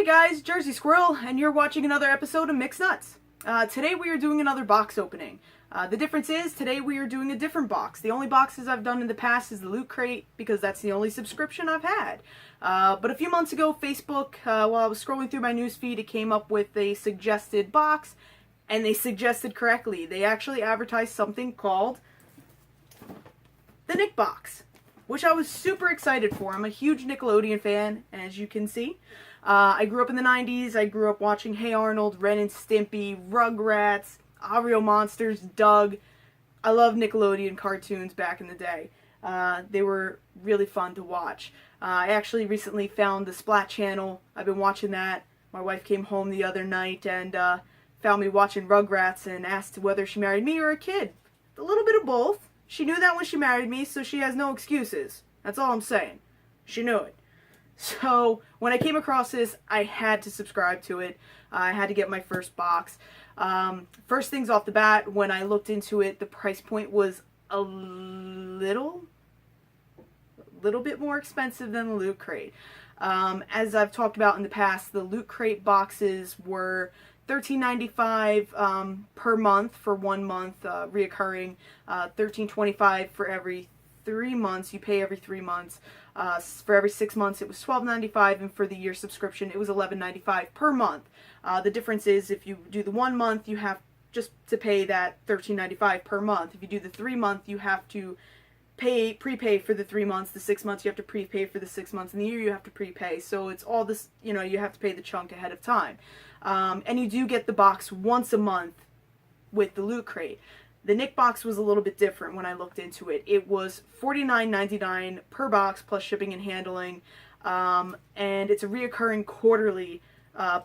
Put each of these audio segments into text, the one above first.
Hey guys, Jersey Squirrel, and you're watching another episode of Mixed Nuts. Today we are doing another box opening. The difference is, today we are doing a different box. The only boxes I've done in the past is the Loot Crate, because that's the only subscription I've had. But a few months ago, Facebook, while I was scrolling through my newsfeed, it came up with a suggested box, and they suggested correctly. They actually advertised something called the NickBox, which I was super excited for. I'm a huge Nickelodeon fan, as you can see. I grew up in the 90s. I grew up watching Hey Arnold, Ren and Stimpy, Rugrats, Oreo Monsters, Doug. I love Nickelodeon cartoons back in the day. They were really fun to watch. I actually recently found the Splat channel. I've been watching that. My wife came home the other night and found me watching Rugrats and asked whether she married me or a kid. A little bit of both. She knew that when she married me, so she has no excuses. That's all I'm saying. She knew it. So, when I came across this, I had to subscribe to it. I had to get my first box. First things off the bat, when I looked into it, the price point was a little bit more expensive than the Loot Crate. As I've talked about in the past, the Loot Crate boxes were $13.95 per month for 1 month, reoccurring, $13.25 for every 3 months. You pay every 3 months. For every 6 months it was $12.95, and for the year subscription it was $11.95 per month. The difference is, if you do the 1 month, you have just to pay that $13.95 per month. If you do the 3 month, you have to prepay for the 3 months. The 6 months you have to prepay for the 6 months, and the year you have to prepay. So it's all this, you have to pay the chunk ahead of time. And you do get the box once a month with the Loot Crate. The NickBox was a little bit different when I looked into it. It was $49.99 per box plus shipping and handling, and it's a reoccurring quarterly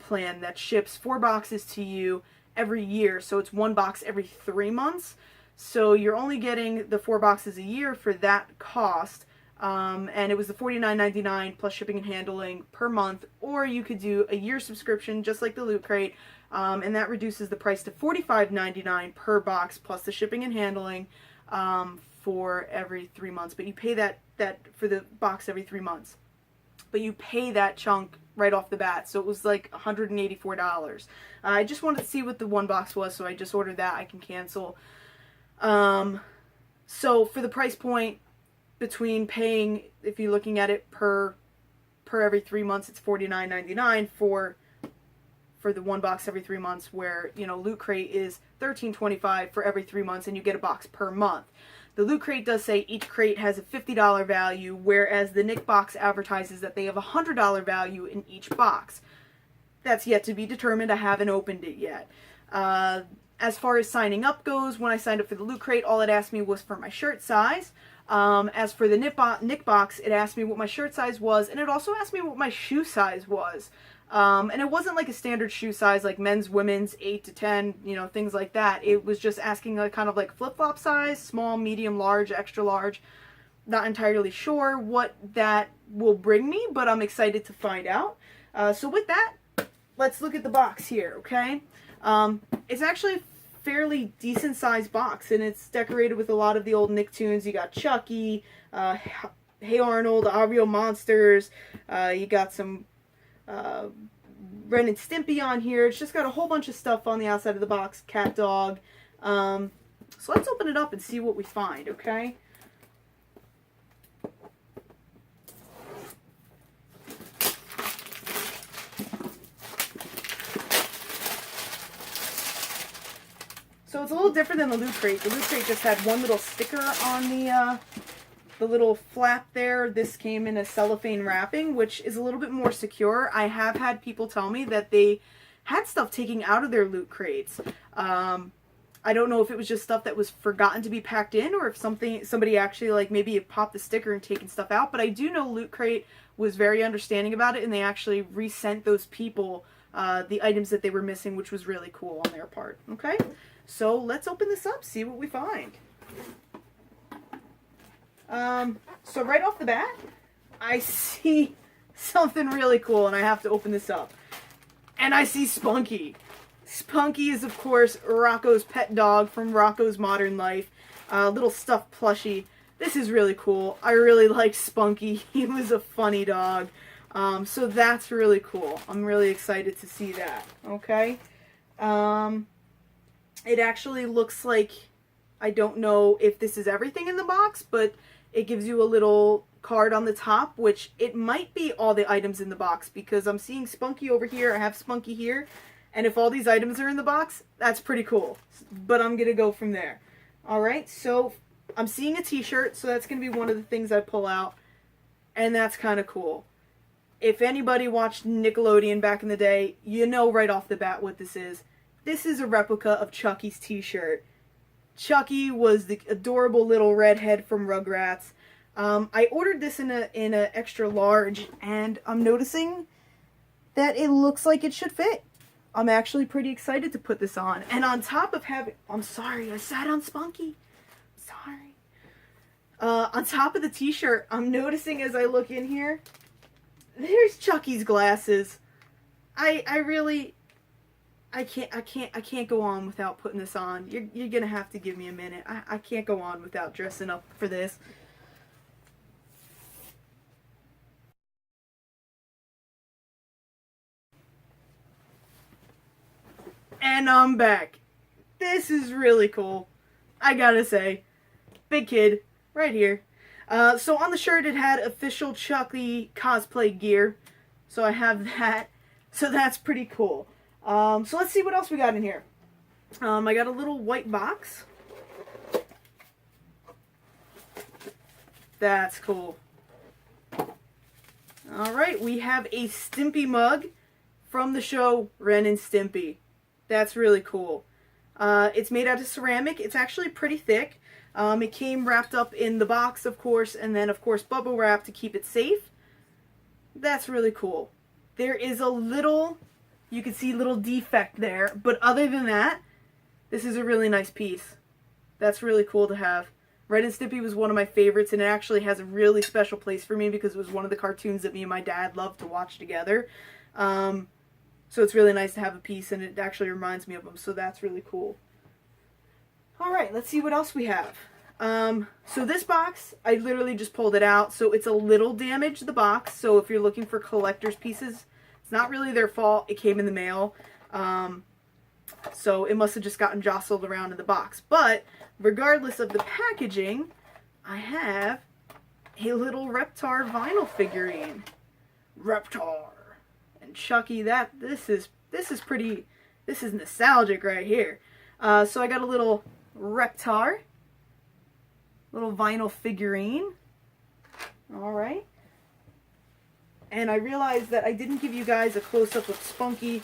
plan that ships 4 boxes to you every year. So it's 1 box every 3 months. So you're only getting the 4 boxes a year for that cost, and it was the $49.99 plus shipping and handling per month, or you could do a year subscription just like the Loot Crate. And that reduces the price to $45.99 per box plus the shipping and handling for every 3 months. But you pay that for the box every 3 months. But you pay that chunk right off the bat. So it was like $184. I just wanted to see what the 1 box was, so I just ordered that. I can cancel. So for the price point, between paying, if you're looking at it per every 3 months, it's $49.99 for the 1 box every 3 months, where, Loot Crate is $13.25 for every 3 months, and you get a box per month. The Loot Crate does say each crate has a $50 value, whereas the NickBox advertises that they have a $100 value in each box. That's yet to be determined. I haven't opened it yet. As far as signing up goes, when I signed up for the Loot Crate, all it asked me was for my shirt size. As for the NickBox, it asked me what my shirt size was, and it also asked me what my shoe size was. And it wasn't like a standard shoe size like men's, women's, 8 to 10, things like that. It was just asking kind of like flip-flop size, small, medium, large, extra large. Not entirely sure what that will bring me, but I'm excited to find out. So with that, let's look at the box here, okay? It's actually a fairly decent sized box, and it's decorated with a lot of the old Nicktoons. You got Chucky, Hey Arnold, Oreo Monsters, you got some Ren and Stimpy on here. It's just got a whole bunch of stuff on the outside of the box. Cat, dog. So let's open it up and see what we find, okay? So it's a little different than the Loot Crate. The Loot Crate just had one little sticker on the little flap there. This came in a cellophane wrapping, which is a little bit more secure. I have had people tell me that they had stuff taken out of their Loot Crates. I don't know if it was just stuff that was forgotten to be packed in, or if somebody actually, like, maybe popped the sticker and taken stuff out. But I do know Loot Crate was very understanding about it, and they actually resent those people the items that they were missing, which was really cool on their part. Okay, so let's open this up, see what we find. So right off the bat, I see something really cool, and I have to open this up. And I see Spunky. Spunky is, of course, Rocco's pet dog from Rocco's Modern Life. Little stuffed plushie. This is really cool. I really liked Spunky. He was a funny dog. So that's really cool. I'm really excited to see that. Okay. It actually looks like, I don't know if this is everything in the box, but it gives you a little card on the top, which it might be all the items in the box, because I'm seeing Spunky over here, I have Spunky here, and if all these items are in the box, that's pretty cool. But I'm going to go from there. Alright, so I'm seeing a t-shirt, so that's going to be one of the things I pull out, and that's kind of cool. If anybody watched Nickelodeon back in the day, you know right off the bat what this is. This is a replica of Chucky's t-shirt. Chucky was the adorable little redhead from Rugrats. I ordered this in a extra large, and I'm noticing that it looks like it should fit. I'm actually pretty excited to put this on. And on top of having... I'm sorry, I sat on Spunky. Sorry. On top of the t-shirt, I'm noticing as I look in here, there's Chucky's glasses. I can't go on without putting this on. You're gonna have to give me a minute. I can't go on without dressing up for this. And I'm back. This is really cool. I gotta say. Big kid, right here. So on the shirt it had official Chucky cosplay gear. So I have that. So that's pretty cool. So let's see what else we got in here. I got a little white box. That's cool. Alright, we have a Stimpy mug from the show Ren and Stimpy. That's really cool. It's made out of ceramic. It's actually pretty thick. It came wrapped up in the box, of course, and then, of course, bubble wrap to keep it safe. That's really cool. There is a little, you can see little defect there, but other than that, this is a really nice piece. That's really cool to have. Ren and Stimpy was one of my favorites, and it actually has a really special place for me because it was one of the cartoons that me and my dad loved to watch together. So it's really nice to have a piece, and it actually reminds me of them, so that's really cool. Alright, let's see what else we have. So this box, I literally just pulled it out, so it's a little damaged, the box, so if you're looking for collector's pieces, it's not really their fault, it came in the mail, so it must have just gotten jostled around in the box. But, regardless of the packaging, I have a little Reptar vinyl figurine. Reptar. And Chucky, this is nostalgic right here. So I got a little Reptar, little vinyl figurine. Alright. And I realized that I didn't give you guys a close-up of Spunky.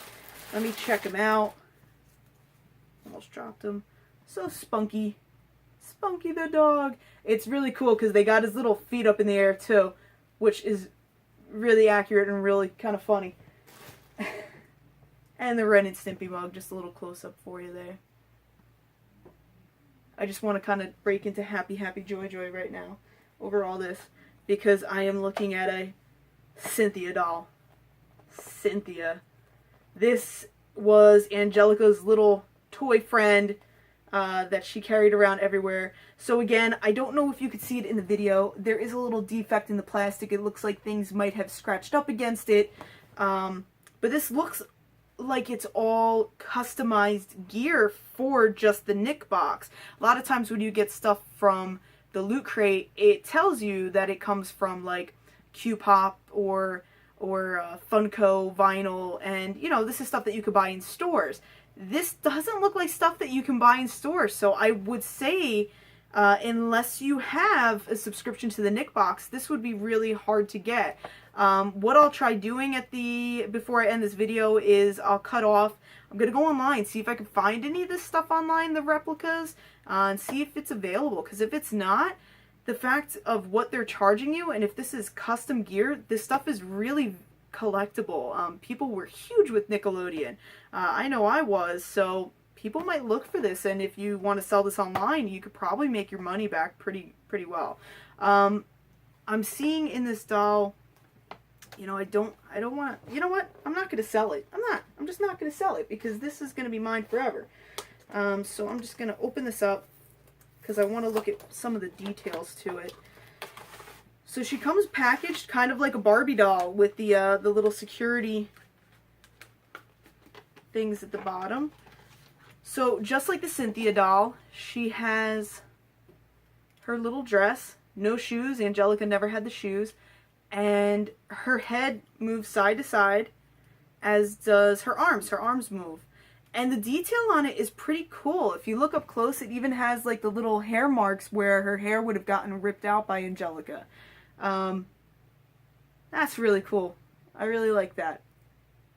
Let me check him out. Almost dropped him. So Spunky. Spunky the dog. It's really cool because they got his little feet up in the air too, which is really accurate and really kind of funny. And the Ren and Stimpy mug, just a little close-up for you there. I just want to kind of break into happy, happy, joy, joy right now over all this, because I am looking at a Cynthia doll. Cynthia. This was Angelica's little toy friend that she carried around everywhere. So again, I don't know if you could see it in the video. There is a little defect in the plastic. It looks like things might have scratched up against it. But this looks like it's all customized gear for just the NickBox. A lot of times when you get stuff from the Loot Crate, it tells you that it comes from like Q-Pop or Funko vinyl, and you know, this is stuff that you could buy in stores. This doesn't look like stuff that you can buy in stores, so I would say unless you have a subscription to the NickBox, this would be really hard to get. What I'll try doing before I end this video is I'll cut off, I'm going to go online, see if I can find any of this stuff online, the replicas, and see if it's available, because if it's not, the fact of what they're charging you, and if this is custom gear, this stuff is really collectible. People were huge with Nickelodeon. I know I was, so people might look for this, and if you want to sell this online, you could probably make your money back pretty well. I'm seeing in this doll, you know, I don't want to, you know what, I'm not going to sell it. I'm just not going to sell it, because this is going to be mine forever. So I'm just going to open this up, because I want to look at some of the details to it. So she comes packaged kind of like a Barbie doll with the little security things at the bottom. So just like the Cynthia doll, she has her little dress, no shoes. Angelica never had the shoes. And her head moves side to side, as does her arms. Her arms move. And the detail on it is pretty cool. If you look up close, it even has like the little hair marks where her hair would have gotten ripped out by Angelica. That's really cool. I really like that.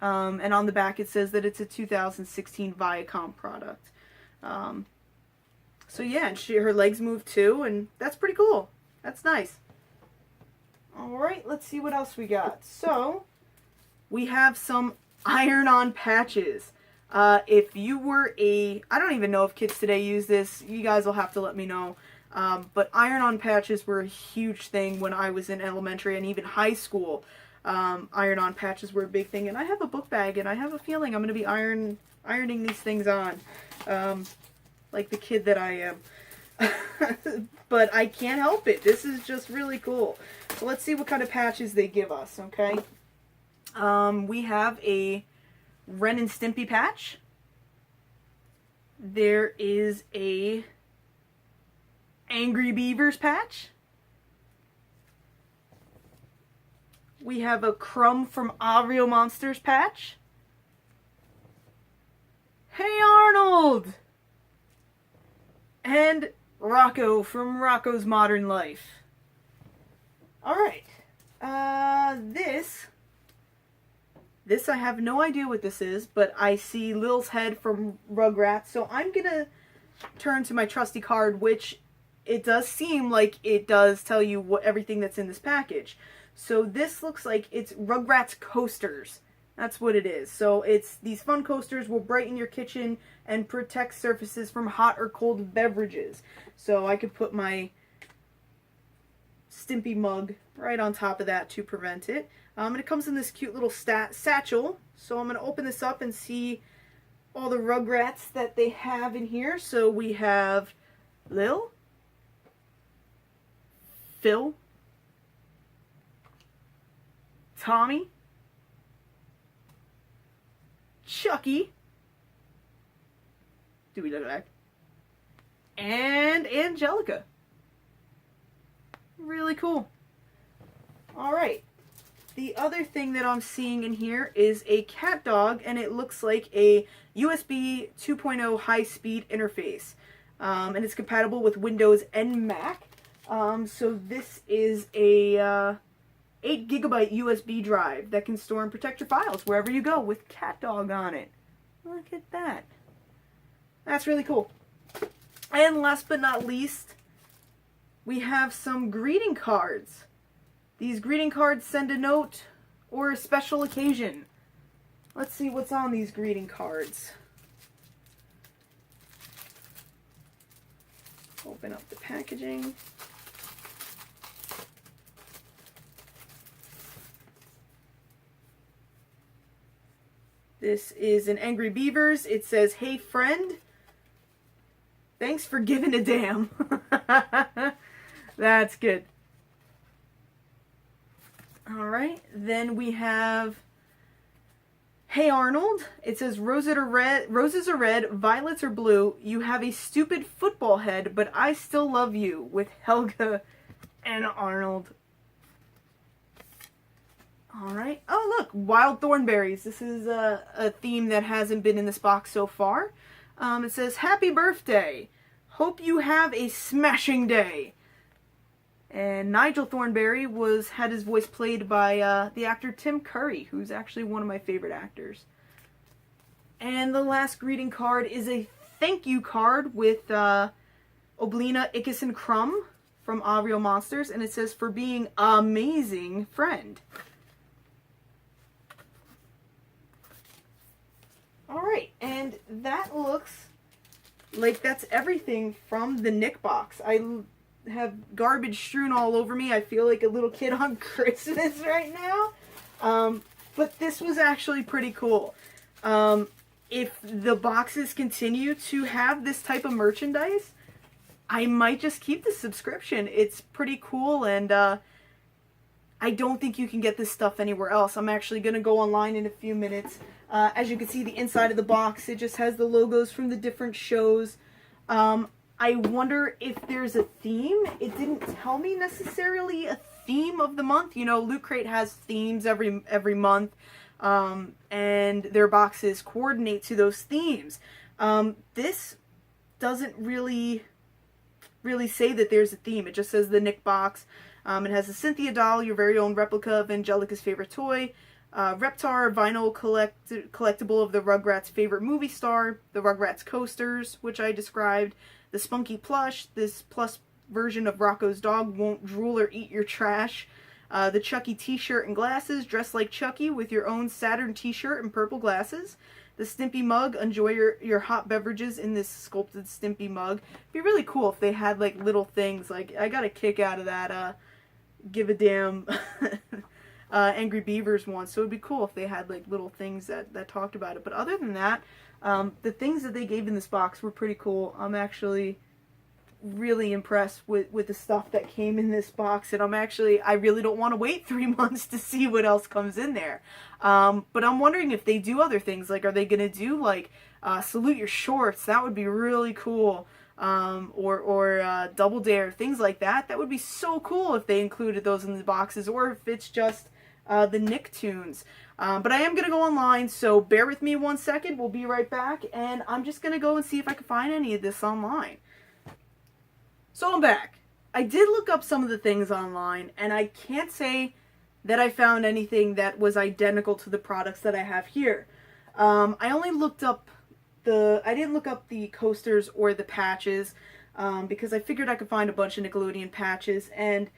And on the back it says that it's a 2016 Viacom product. So yeah, and her legs move too, and that's pretty cool. That's nice. Alright, let's see what else we got. So, we have some iron-on patches. If you were I don't even know if kids today use this. You guys will have to let me know. But iron-on patches were a huge thing when I was in elementary and even high school. Iron-on patches were a big thing. And I have a book bag, and I have a feeling I'm going to be ironing these things on. Like the kid that I am. But I can't help it. This is just really cool. So let's see what kind of patches they give us, okay? We have a Ren and Stimpy patch. There is a Angry Beavers patch. We have a Crumb from Oreo Monsters patch. Hey Arnold! And Rocco from Rocco's Modern Life. Alright. This I have no idea what this is, but I see Lil's head from Rugrats, so I'm gonna turn to my trusty card, which it does seem like it does tell you everything that's in this package. So this looks like it's Rugrats coasters. That's what it is. So it's these fun coasters will brighten your kitchen and protect surfaces from hot or cold beverages. So I could put my Stimpy mug right on top of that to prevent it. And it comes in this cute little satchel. So I'm going to open this up and see all the Rugrats that they have in here. So we have Lil, Phil, Tommy, Chucky, do we look like? And Angelica. Really cool. Alright. The other thing that I'm seeing in here is a cat dog, and it looks like a USB 2.0 high-speed interface. And it's compatible with Windows and Mac. So this is a 8 gigabyte USB drive that can store and protect your files wherever you go with cat dog on it. Look at that. That's really cool. And last but not least, we have some greeting cards. These greeting cards send a note or a special occasion. Let's see what's on these greeting cards. Open up the packaging. This is an Angry Beavers. It says, "Hey friend, thanks for giving a damn." That's good. Alright, then we have, "Hey Arnold." It says, roses are red, violets are blue. You have a stupid football head, but I still love you. With Helga and Arnold. Alright. Oh, look. Wild thornberries. This is a theme that hasn't been in this box so far. It says, "Happy birthday. Hope you have a smashing day." And Nigel Thornberry had his voice played by the actor Tim Curry, who's actually one of my favorite actors. And the last greeting card is a thank you card with Oblina, Ickis, and Crumb from Oreo Monsters. And it says, "For being amazing friend." Alright, and that looks like that's everything from the NickBox. I have garbage strewn all over me. I feel like a little kid on Christmas right now. But this was actually pretty cool. If the boxes continue to have this type of merchandise, I might just keep the subscription. It's pretty cool, and I don't think you can get this stuff anywhere else. I'm actually going to go online in a few minutes. As you can see, the inside of the box, it just has the logos from the different shows. I wonder if there's a theme. It didn't tell me necessarily a theme of the month. You know, Loot Crate has themes every month, and their boxes coordinate to those themes. This doesn't really say that there's a theme. It just says the NickBox. It has a Cynthia doll, your very own replica of Angelica's favorite toy. Reptar, vinyl collectible of the Rugrats' favorite movie star. The Rugrats coasters, which I described. The Spunky plush. This plus version of Rocco's dog won't drool or eat your trash. The Chucky t-shirt and glasses. Dress like Chucky with your own Saturn t-shirt and purple glasses. The Stimpy mug. Enjoy your hot beverages in this sculpted Stimpy mug. It'd be really cool if they had like little things. Like, I got a kick out of that Give a Damn Angry Beavers one. So it'd be cool if they had like little things that talked about it. But other than that, the things that they gave in this box were pretty cool. I'm actually really impressed with the stuff that came in this box, and I really don't want to wait 3 months to see what else comes in there. But I'm wondering if they do other things. Like, are they gonna do like Salute Your Shorts? That would be really cool. Or Double Dare, things like that. That would be so cool if they included those in the boxes, or if it's just the Nicktoons. But I am going to go online, so bear with me 1 second. We'll be right back, and I'm just going to go and see if I can find any of this online. So I'm back. I did look up some of the things online, and I can't say that I found anything that was identical to the products that I have here. I only looked up I didn't look up the coasters or the patches, because I figured I could find a bunch of Nickelodeon patches, and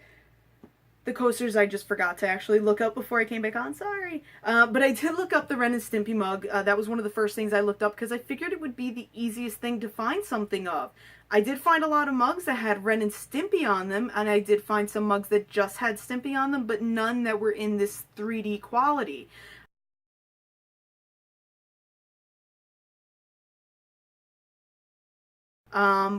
the coasters I just forgot to actually look up before I came back on, sorry. But I did look up the Ren and Stimpy mug. That was one of the first things I looked up because I figured it would be the easiest thing to find something of. I did find a lot of mugs that had Ren and Stimpy on them, and I did find some mugs that just had Stimpy on them, but none that were in this 3D quality.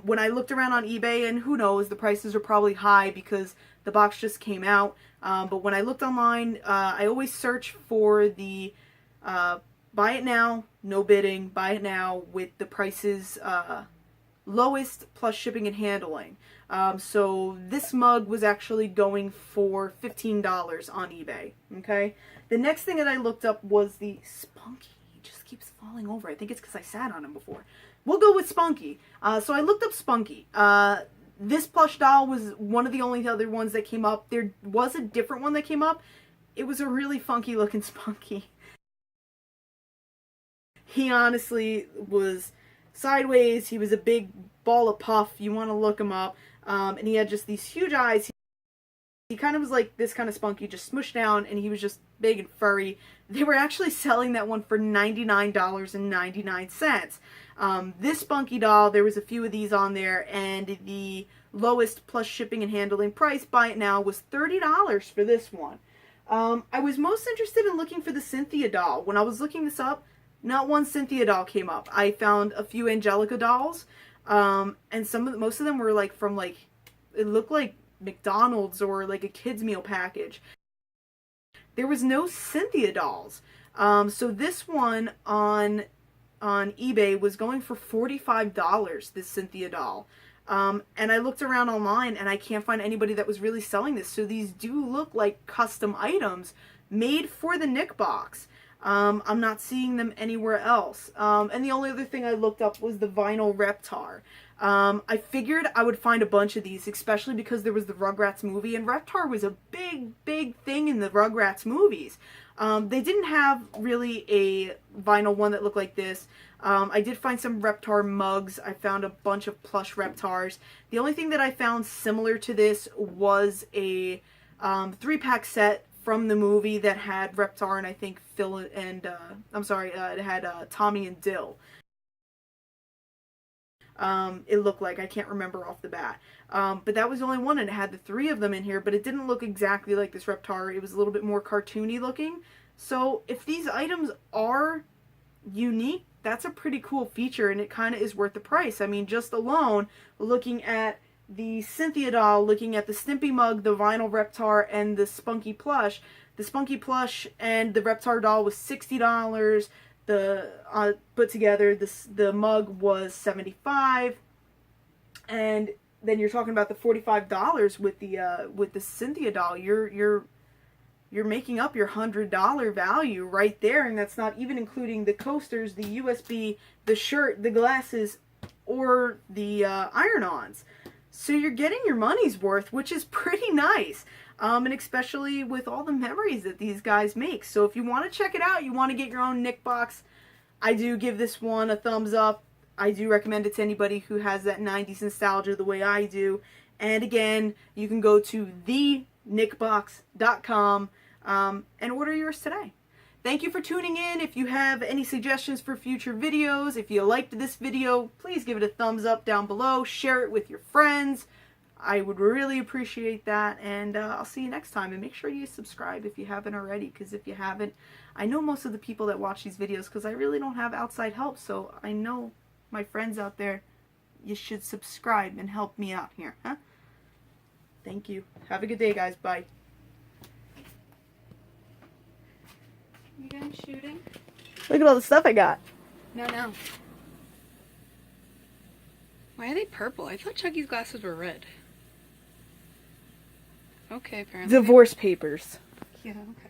When I looked around on eBay, and who knows, the prices are probably high because the box just came out, but when I looked online, I always search for the buy it now, no bidding, buy it now with the prices lowest plus shipping and handling. So this mug was actually going for $15 on eBay, okay? The next thing that I looked up was the Spunky. He just keeps falling over. I think it's because I sat on him before. We'll go with Spunky. So I looked up Spunky. This plush doll was one of the only other ones that came up. There was a different one that came up. It was a really funky looking Spunky. He honestly was sideways. He was a big ball of puff. You want to look him up. And he had just these huge eyes. He kind of was like this kind of Spunky, just smushed down, and he was just big and furry. They were actually selling that one for $99.99. This Spunky doll, there was a few of these on there, and the lowest plus shipping and handling price, buy it now, was $30 for this one. I was most interested in looking for the Cynthia doll. When I was looking this up, not one Cynthia doll came up. I found a few Angelica dolls, and most of them were like from like, it looked like McDonald's or like a kid's meal package. There was no Cynthia dolls. So this one on eBay was going for $45, this Cynthia doll. And I looked around online and I can't find anybody that was really selling this. So these do look like custom items made for the NickBox. I'm not seeing them anywhere else. And the only other thing I looked up was the vinyl Reptar. I figured I would find a bunch of these, especially because there was the Rugrats movie, and Reptar was a big thing in the Rugrats movies. They didn't have really a vinyl one that looked like this. I did find some Reptar mugs. I found a bunch of plush Reptars. The only thing that I found similar to this was a 3-pack set from the movie that had Reptar and I think Phil and, it had Tommy and Dill. It looked like, I can't remember off the bat. But that was the only one, and it had the 3 of them in here, but it didn't look exactly like this Reptar. It was a little bit more cartoony looking. So if these items are unique, that's a pretty cool feature, and it kind of is worth the price. I mean, just alone, looking at the Cynthia doll, looking at the Stimpy mug, the vinyl Reptar, and the Spunky plush. The Spunky plush and the Reptar doll was $60. The put together, the mug was $75, and then you're talking about the $45 with the Cynthia doll. You're making up your $100 value right there, and that's not even including the coasters, the USB, the shirt, the glasses, or the iron-ons. So you're getting your money's worth, which is pretty nice. And especially with all the memories that these guys make. So if you want to check it out, you want to get your own NickBox, I do give this one a thumbs up. I do recommend it to anybody who has that 90s nostalgia the way I do. And again, you can go to thenickbox.com and order yours today. Thank you for tuning in. If you have any suggestions for future videos, if you liked this video, please give it a thumbs up down below. Share it with your friends. I would really appreciate that, and I'll see you next time. And make sure you subscribe if you haven't already, because if you haven't, I know most of the people that watch these videos, because I really don't have outside help, so I know my friends out there, you should subscribe and help me out here, huh? Thank you. Have a good day, guys. Bye. You done shooting? Look at all the stuff I got. No. Why are they purple? I thought Chucky's glasses were red. Okay, apparently. Divorce papers. Yeah, okay.